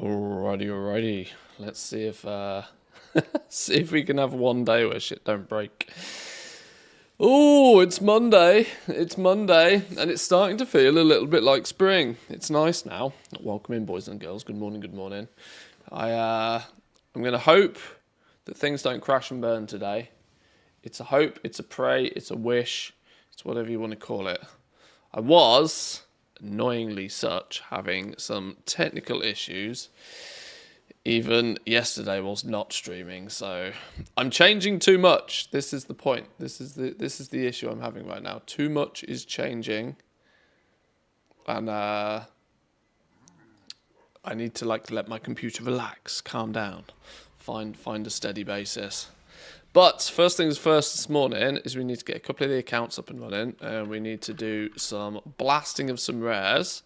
Alrighty. Let's see if see if we can have one day where shit don't break. Oh, it's Monday. It's Monday, and it's starting to feel a little bit like spring. It's nice now. Welcome in, boys and girls. Good morning. Good morning. I'm gonna hope that things don't crash and burn today. It's a hope. It's a pray. It's a wish. It's whatever you want to call it. I was, annoyingly such, having some technical issues. Even yesterday was not streaming, so I'm changing too much. This is the point. This is the issue I'm having right now. Too much is changing, and I need to let my computer relax, calm down, find a steady basis. But first things first this morning is we need to get a couple of the accounts up and running, and we need to do some blasting of some rares,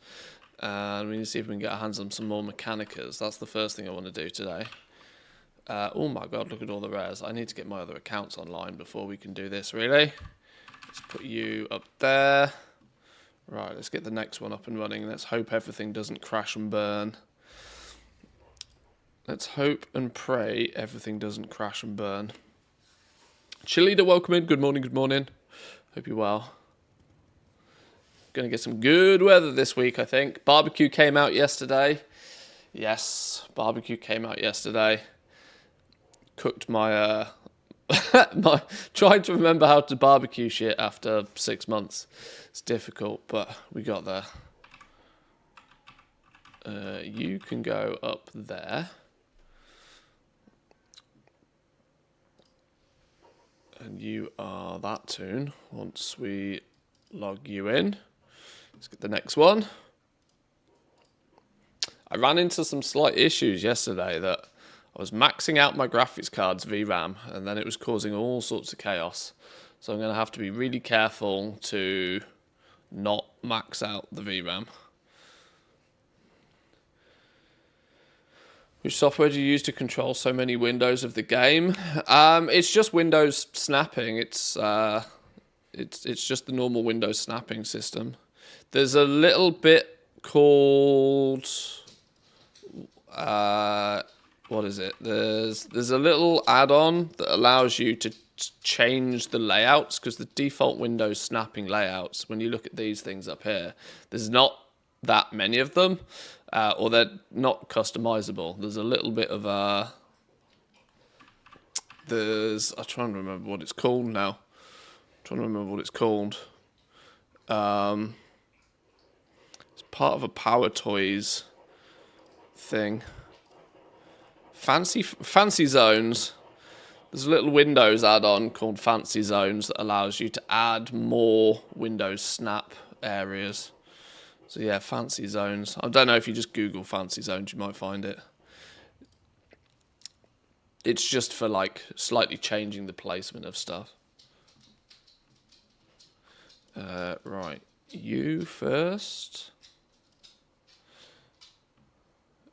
and we need to see if we can get our hands on some more Mechanicas. That's the first thing I want to do today. Oh my god, look at all the rares. I need to get my other accounts online before we can do this, really. Let's put you up there. Right, let's get the next one up and running. Let's hope everything doesn't crash and burn. Let's hope and pray everything doesn't crash and burn. Cheerleader, welcome in. Good morning, good morning. Hope you're well. Gonna get some good weather this week, I think. Barbecue came out yesterday. Yes, barbecue came out yesterday. Cooked my, tried to remember how to barbecue shit after 6 months. It's difficult, but we got there. You can go up there. And you are that tune. Once we log you in, let's get the next one. I ran into some slight issues yesterday that I was maxing out my graphics card's VRAM, and then it was causing all sorts of chaos. So I'm going to have to be really careful to not max out the VRAM. Which software do you use to control so many windows of the game? It's just Windows snapping. It's just the normal Windows snapping system. There's a little bit called what is it? There's a little add-on that allows you to change the layouts, because the default Windows snapping layouts, when you look at these things up here, there's not that many of them. Or they're not customizable. There's a little bit of I'm trying to remember what it's called now. It's part of a Power Toys thing. Fancy Zones. There's a little Windows add-on called Fancy Zones that allows you to add more Windows Snap areas. So yeah, Fancy Zones. I don't know if you just Google Fancy Zones, you might find it. It's just for slightly changing the placement of stuff. Right, you first.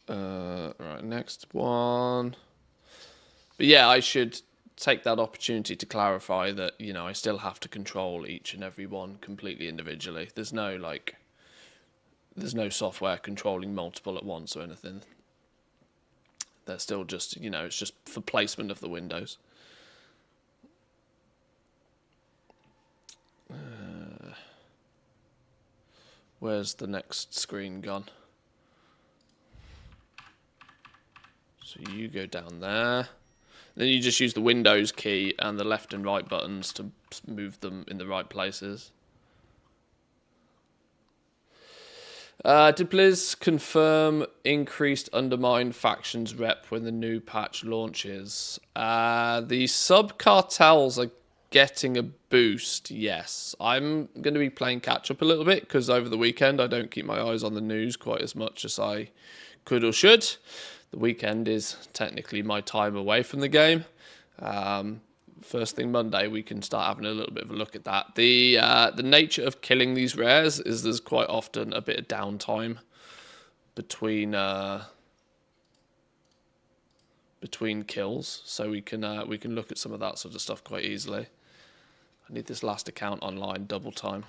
Right, next one. But yeah, I should take that opportunity to clarify that, I still have to control each and every one completely individually. There's no software controlling multiple at once or anything. They're still just, it's just for placement of the windows. Where's the next screen gone? So you go down there. Then you just use the Windows key and the left and right buttons to move them in the right places. Did Blizz confirm increased Undermine factions rep when the new patch launches? The sub-cartels are getting a boost, yes. I'm going to be playing catch-up a little bit, because over the weekend I don't keep my eyes on the news quite as much as I could or should. The weekend is technically my time away from the game. First thing Monday, we can start having a little bit of a look at that. The nature of killing these rares is there's quite often a bit of downtime between kills, so we can look at some of that sort of stuff quite easily. I need this last account online double time.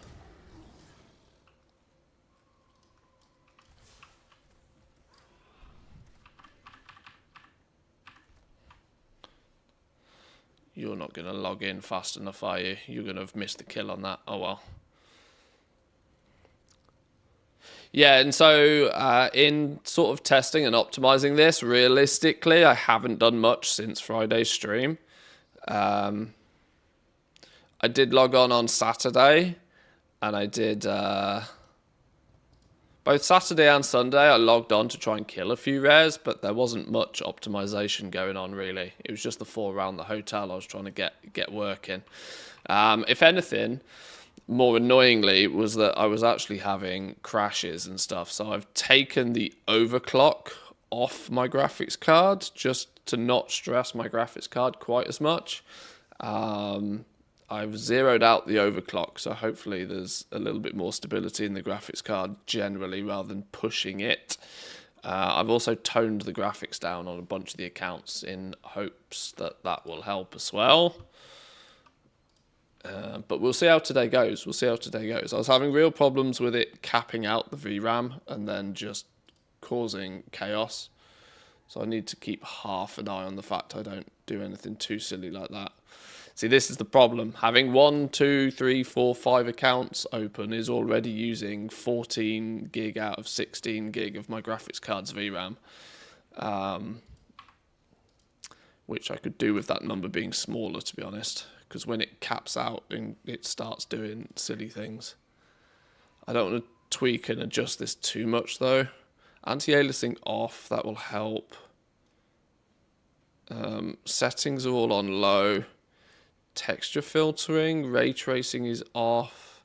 You're not going to log in fast enough, are you? You're going to have missed the kill on that. Oh, well. Yeah, and so in sort of testing and optimizing this, realistically, I haven't done much since Friday's stream. I did log on Saturday, and I did both Saturday and Sunday. I logged on to try and kill a few rares, but there wasn't much optimization going on, really. It was just the 4 around the hotel I was trying to get working. If anything, more annoyingly, was that I was actually having crashes and stuff. So I've taken the overclock off my graphics card just to not stress my graphics card quite as much. I've zeroed out the overclock, so hopefully there's a little bit more stability in the graphics card generally rather than pushing it. I've also toned the graphics down on a bunch of the accounts in hopes that that will help as well. But we'll see how today goes. I was having real problems with it capping out the VRAM and then just causing chaos. So I need to keep half an eye on the fact I don't do anything too silly like that. See, this is the problem. Having 1, 2, 3, 4, 5 accounts open is already using 14 gig out of 16 gig of my graphics card's VRAM. Which I could do with that number being smaller, to be honest. Because when it caps out, it starts doing silly things. I don't want to tweak and adjust this too much, though. Anti-aliasing off, that will help. Settings are all on low. Texture filtering, ray tracing is off.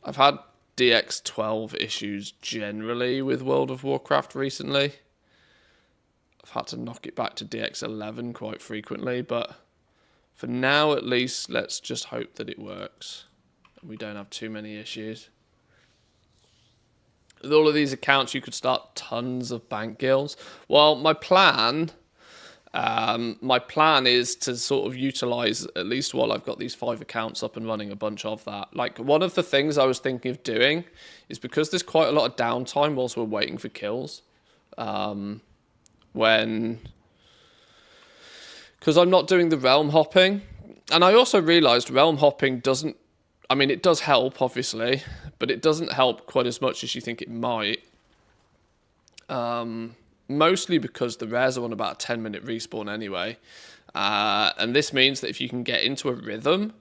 I've had DX12 issues generally with World of Warcraft recently. I've had to knock it back to DX11 quite frequently, but for now at least, let's just hope that it works. We don't have too many issues. With all of these accounts, you could start tons of bank guilds. Well, my plan is to sort of utilize, at least while I've got these 5 accounts up and running, a bunch of that. Like, one of the things I was thinking of doing is, because there's quite a lot of downtime whilst we're waiting for kills, because I'm not doing the realm hopping. And I also realized realm hopping doesn't, I mean, it does help, obviously, but it doesn't help quite as much as you think it might. Mostly because the rares are on about a 10-minute respawn anyway. And this means that if you can get into a rhythm,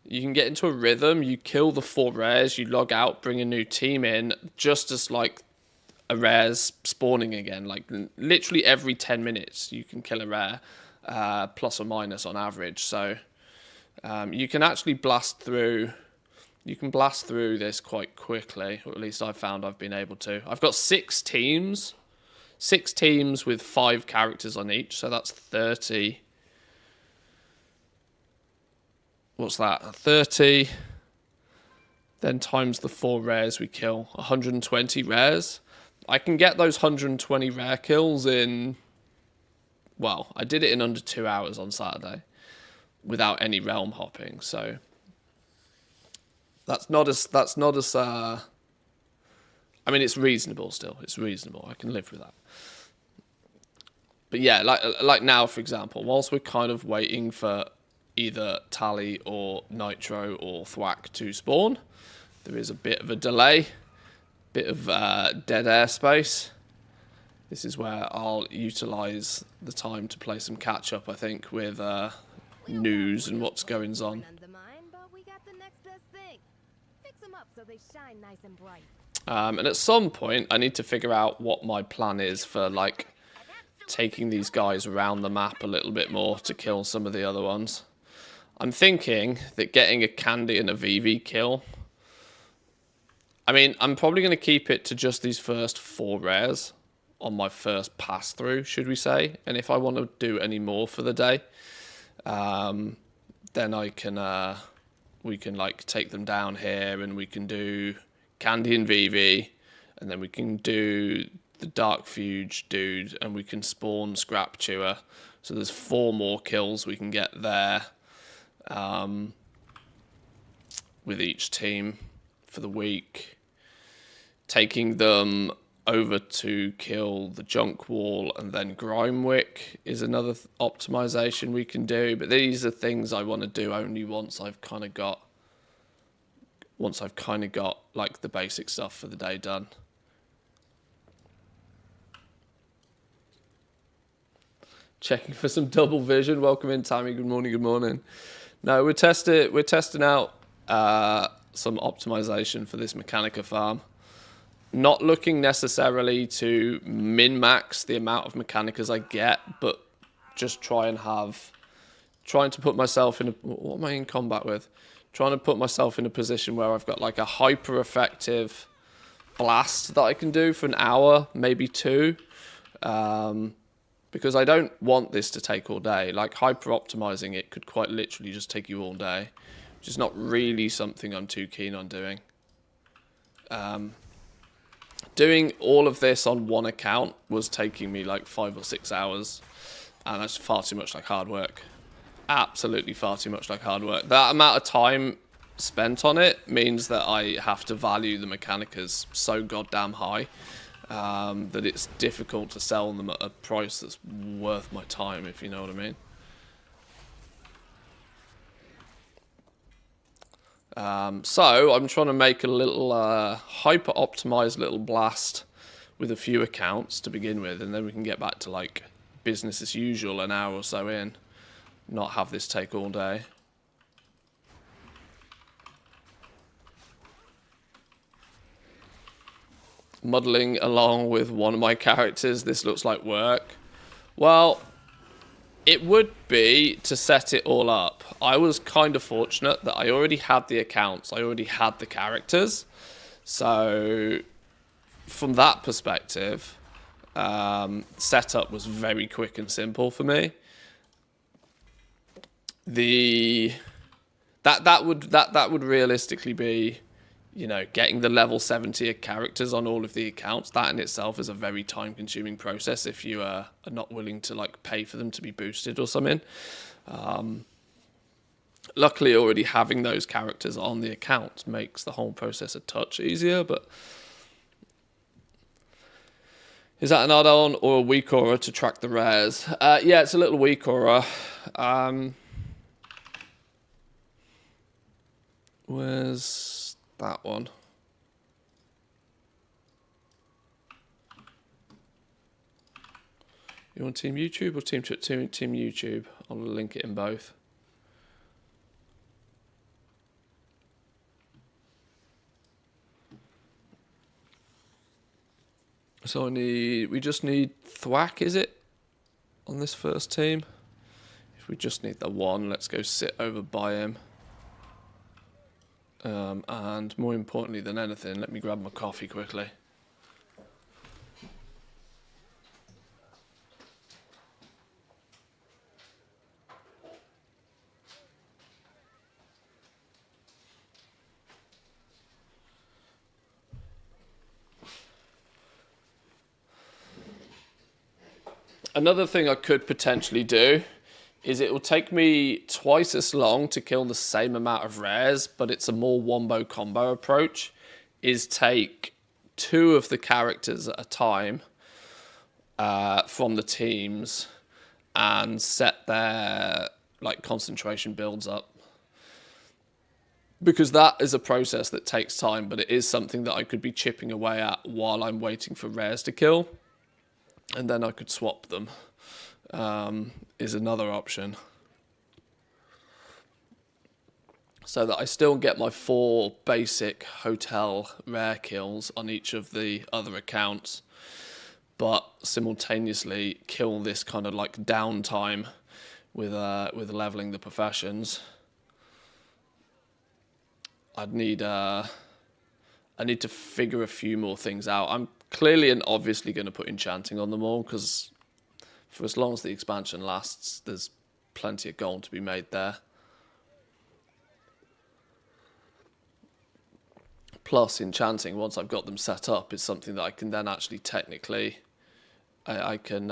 you kill the 4 rares, you log out, bring a new team in, just as like a rare's spawning again. Like literally every 10 minutes you can kill a rare, plus or minus on average. So you can actually blast through this quite quickly, or at least I've found I've been able to. I've got 6 teams with 5 characters on each, so that's 30. What's that? 30. Then times the 4 rares we kill, 120 rares. I can get those 120 rare kills in, well, I did it in under 2 hours on Saturday without any realm hopping, so that's not as I mean, it's reasonable still. It's reasonable. I can live with that. But yeah, like now, for example, whilst we're kind of waiting for either Tally or Nitro or Thwack to spawn, there is a bit of a delay, bit of dead air space. This is where I'll utilise the time to play some catch up, I think, with news and what's going on. And at some point, I need to figure out what my plan is for, like, taking these guys around the map a little bit more to kill some of the other ones. I'm thinking that getting a Candy and a VV kill, I mean, I'm probably going to keep it to just these first 4 rares on my first pass through, should we say. And if I want to do any more for the day, then I can, we can like take them down here and we can do Candy and VV, and then we can do the Dark Fuge dude, and we can spawn Scrap Chewer. So there's 4 more kills we can get there with each team for the week. Taking them over to kill the junk wall, and then Grimewick is another optimization we can do. But these are things I want to do only once I've kind of got like the basic stuff for the day done. Checking for some double vision. Welcome in, Tammy. Good morning. Good morning. No, we're testing out some optimization for this Mechanica farm. Not looking necessarily to min-max the amount of Mechanicas I get, but just trying to put myself in a... What am I in combat with? Trying to put myself in a position where I've got like a hyper-effective blast that I can do for an hour, maybe two. Because I don't want this to take all day. Like, hyper-optimizing it could quite literally just take you all day, which is not really something I'm too keen on doing. Doing all of this on one account was taking me like 5 or 6 hours, and that's far too much like hard work. Absolutely far too much like hard work. That amount of time spent on it means that I have to value the Mechanicas so goddamn high that it's difficult to sell them at a price that's worth my time, if you know what I mean. So I'm trying to make a little hyper-optimized little blast with a few accounts to begin with, and then we can get back to like business as usual an hour or so in, not have this take all day. Muddling along with one of my characters, this looks like work. Well, it would be to set it all up. I was kind of fortunate that I already had the accounts, I already had the characters. So from that perspective, setup was very quick and simple for me. That would realistically be, you know, getting the level 70 characters on all of the accounts. That in itself is a very time-consuming process if you are not willing to like pay for them to be boosted or something. Luckily, already having those characters on the account makes the whole process a touch easier. But is that an add-on or a weak aura to track the rares? Yeah, it's a little weak aura. Where's that one? You want Team YouTube or Team YouTube? I'll link it in both. So we just need Thwack, is it? On this first team? If we just need the one, let's go sit over by him. And more importantly than anything, let me grab my coffee quickly. Another thing I could potentially do is it will take me twice as long to kill the same amount of rares, but it's a more wombo combo approach, is take 2 of the characters at a time from the teams and set their like concentration builds up. Because that is a process that takes time, but it is something that I could be chipping away at while I'm waiting for rares to kill. And then I could swap them, is another option. So that I still get my 4 basic hotel rare kills on each of the other accounts, but simultaneously kill this kind of like downtime with leveling the professions. I need to figure a few more things out. I'm clearly and obviously going to put enchanting on them all, because for as long as the expansion lasts, there's plenty of gold to be made there. Plus, enchanting, once I've got them set up, is something that I can then actually technically... I can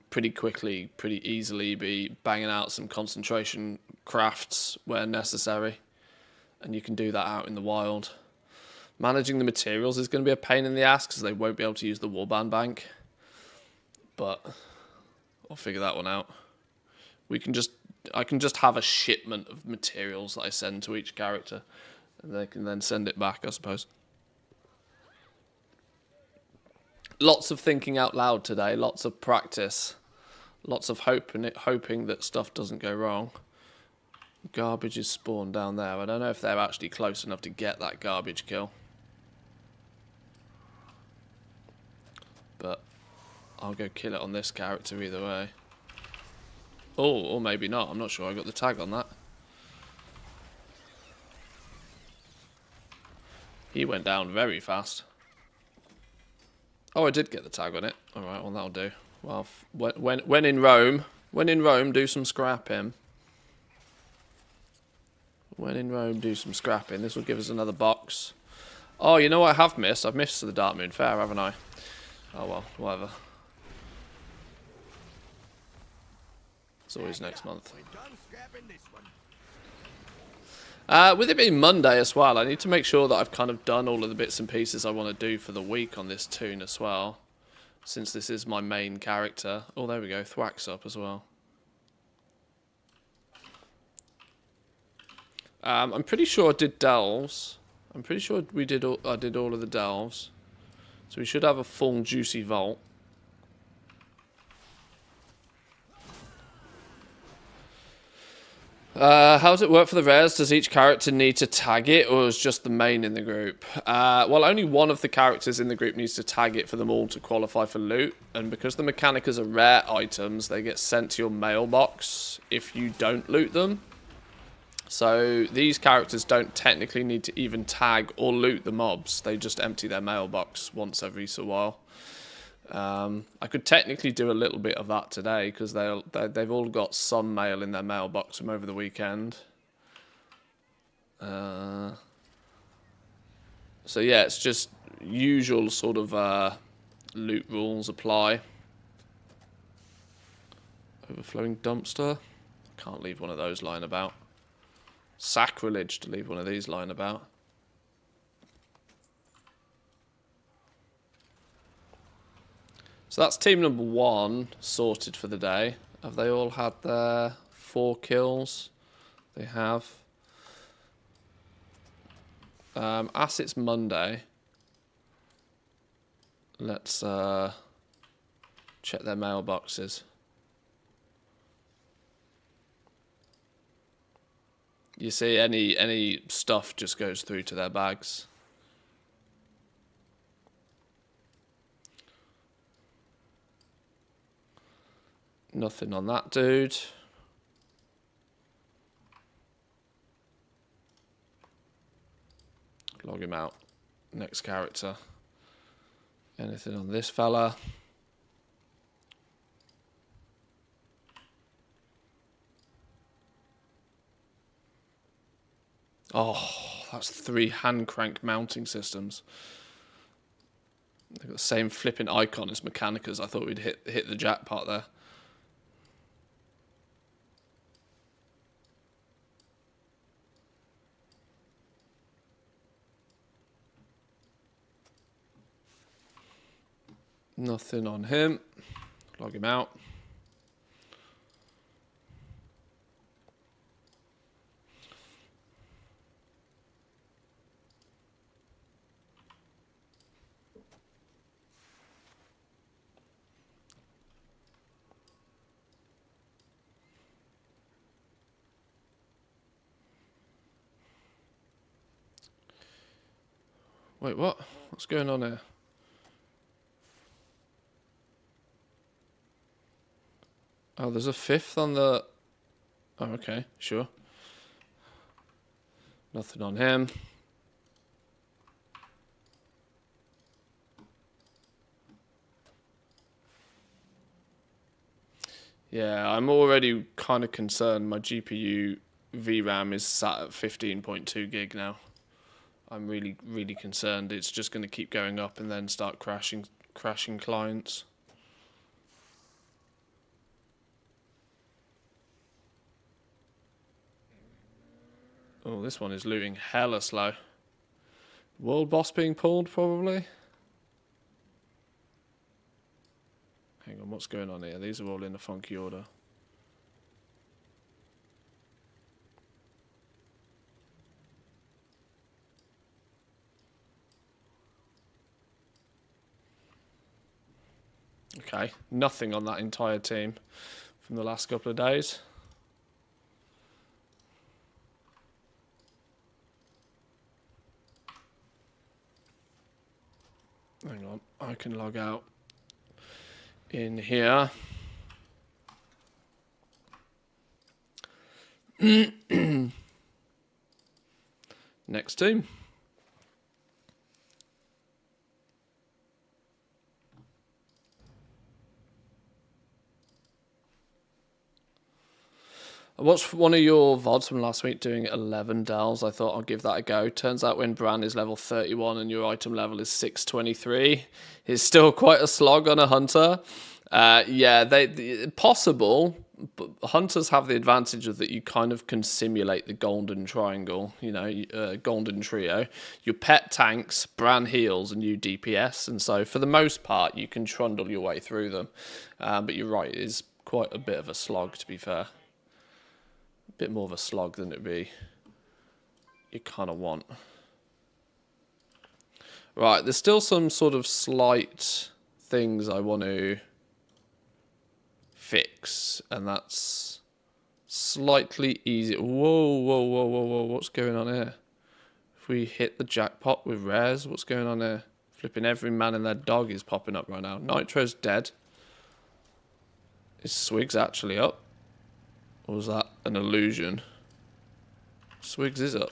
pretty quickly, pretty easily be banging out some concentration crafts where necessary. And you can do that out in the wild. Managing the materials is going to be a pain in the ass because they won't be able to use the warband bank. But I'll figure that one out. I can just have a shipment of materials that I send to each character, and they can then send it back, I suppose. Lots of thinking out loud today, lots of practice, lots of hoping that stuff doesn't go wrong. Garbage is spawned down there. I don't know if they're actually close enough to get that garbage kill. But I'll go kill it on this character either way. Oh, or maybe not. I'm not sure I got the tag on that. He went down very fast. Oh, I did get the tag on it. Alright, well that'll do. Well, when in Rome, do some scrapping. When in Rome, do some scrapping. This will give us another box. Oh, you know what I have missed? I've missed the Dark Moon Fair, haven't I? Oh well, whatever. It's always next month. With it being Monday as well, I need to make sure that I've kind of done all of the bits and pieces I want to do for the week on this toon as well. Since this is my main character. Oh, there we go. Thwack's up as well. I'm pretty sure I did delves. I'm pretty sure I did all of the delves. So we should have a full juicy vault. How does it work for the rares? Does each character need to tag it, or is just the main in the group? Well, only one of the characters in the group needs to tag it for them all to qualify for loot. And because the Mechanicas are rare items, they get sent to your mailbox if you don't loot them. So these characters don't technically need to even tag or loot the mobs. They just empty their mailbox once every so while. I could technically do a little bit of that today because they've all got some mail in their mailbox from over the weekend. So yeah, it's just usual sort of loot rules apply. Overflowing dumpster. Can't leave one of those lying about. Sacrilege to leave one of these lying about. So that's team number 1 sorted for the day. Have they all had their 4 kills? They have. As it's Monday, let's check their mailboxes. You see, any stuff just goes through to their bags. Nothing on that dude. Log him out. Next character. Anything on this fella? Oh, that's 3 hand crank mounting systems. They've got the same flipping icon as Mechanicas. I thought we'd hit the jackpot there. Nothing on him. Log him out. Wait, what? What's going on here? Oh, there's a 5th on the... Oh, okay, sure. Nothing on him. Yeah, I'm already kind of concerned. My GPU VRAM is sat at 15.2 gig now. I'm really, really concerned it's just going to keep going up and then start crashing clients. Oh, this one is looting hella slow. World boss being pulled, probably. Hang on, what's going on here? These are all in a funky order. Okay, nothing on that entire team from the last couple of days. Hang on, I can log out in here. Next team. I watched one of your VODs from last week doing 11 delves. I thought I'll give that a go. Turns out when Bran is level 31 and your item level is 623, it's still quite a slog on a hunter. Yeah, possible, but hunters have the advantage of that you kind of can simulate the golden triangle, you know, golden trio. Your pet tanks, Bran heals, and you DPS, and so for the most part you can trundle your way through them. But you're right, it is quite a bit of a slog, to be fair. Bit more of a slog than it'd be you kind of want. Right, there's still some sort of slight things I want to fix, and that's slightly easier. Whoa, whoa, whoa, whoa, whoa, what's going on here? If we hit the jackpot with rares, what's going on here? Flipping every man and their dog is popping up right now. Nitro's dead. Is Swigs actually up? Or was that an illusion? Swigs is up.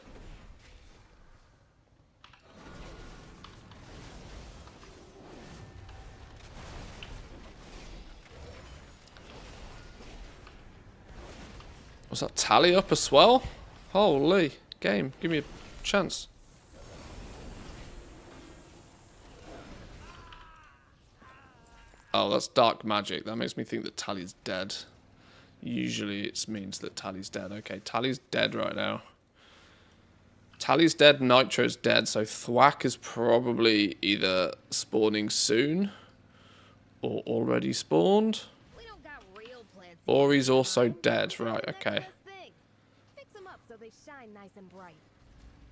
Was that Tally up as well? Holy game, give me a chance. Oh, that's dark magic. That makes me think that Tally's dead. Usually it means that Tally's dead. Okay, Tally's dead right now. Tally's dead, Nitro's dead, so Thwack is probably either spawning soon or already spawned. Or he's also dead. Right, okay.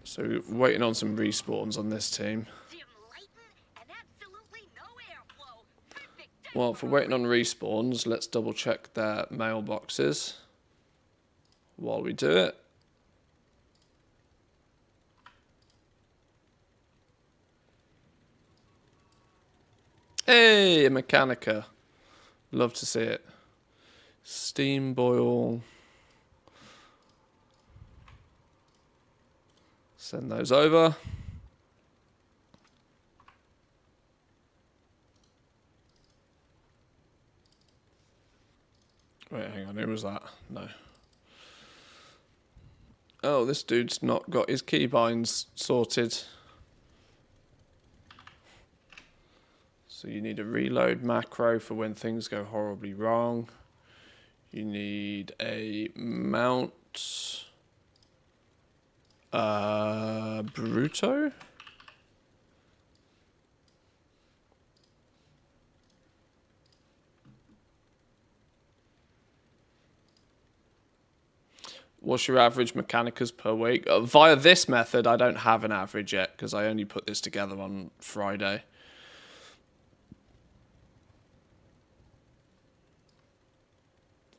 So waiting on some respawns on this team. Well, if we're waiting on respawns, let's double check their mailboxes while we do it. Hey, a Mechanica. Love to see it. Steam boil. Send those over. Wait, hang on, who was that? No. Oh, this dude's not got his keybinds sorted. So you need a reload macro for when things go horribly wrong. You need a mount... Bruto? What's your average Mechanicas per week? Via this method, I don't have an average yet because I only put this together on Friday.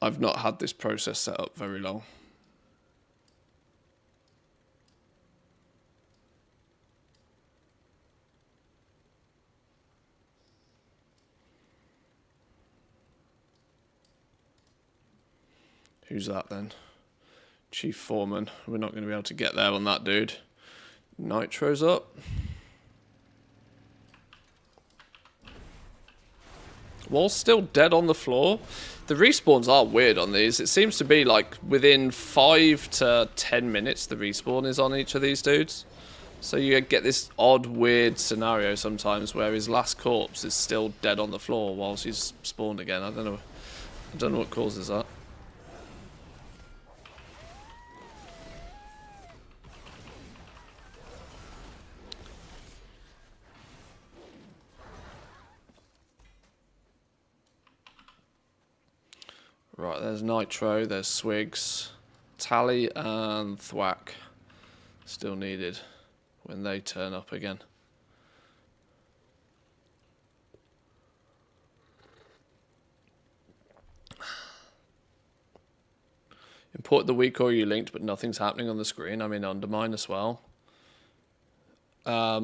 I've not had this process set up very long. Who's that then? Chief Foreman. We're not going to be able to get there on that dude. Nitro's up. Wall's still dead on the floor. The respawns are weird on these. It seems to be like within 5 to 10 minutes the respawn is on each of these dudes. So you get this odd, weird scenario sometimes where his last corpse is still dead on the floor whilst he's spawned again. I don't know what causes that. Right, there's Nitro, there's Swigs. Tally and Thwack still needed when they turn up again. Import the weak or you linked, but nothing's happening on the screen. I'm in Undermine as well. I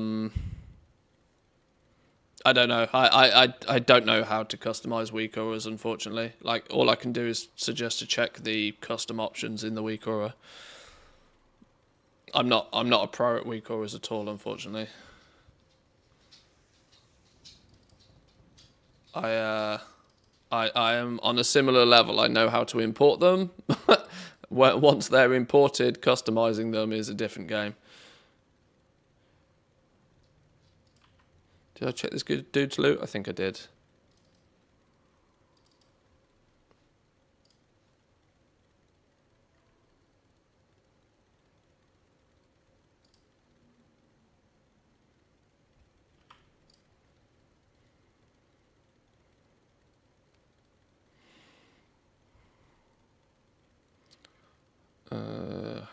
don't know. I don't know how to customize weak auras, unfortunately. Like, all I can do is suggest to check the custom options in the weak aura. I'm not a pro at weak auras at all, unfortunately. I am on a similar level. I know how to import them. Once they're imported, customizing them is a different game. Did I check this good dude's loot? I think I did.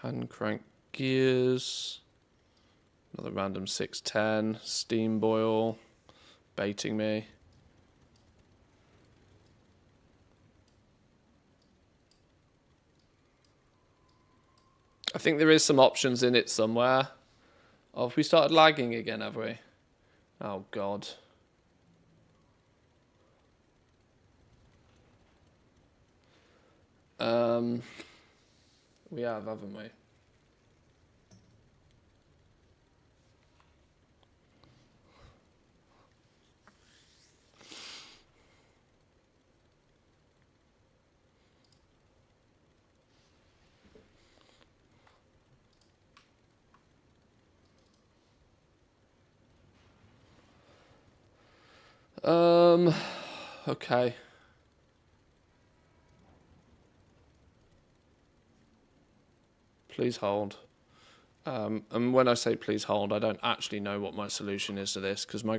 Hand crank gears. Another random 610. Steam boil. Baiting me. I think there is some options in it somewhere. Oh, have we started lagging again, have we? Oh, God. We have, haven't we? Okay. Please hold. And when I say please hold, I don't actually know what my solution is to this, because my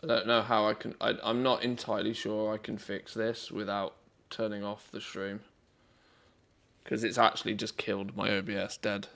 I don't know how I can... I'm not entirely sure I can fix this without turning off the stream. Because it's actually just killed my OBS dead.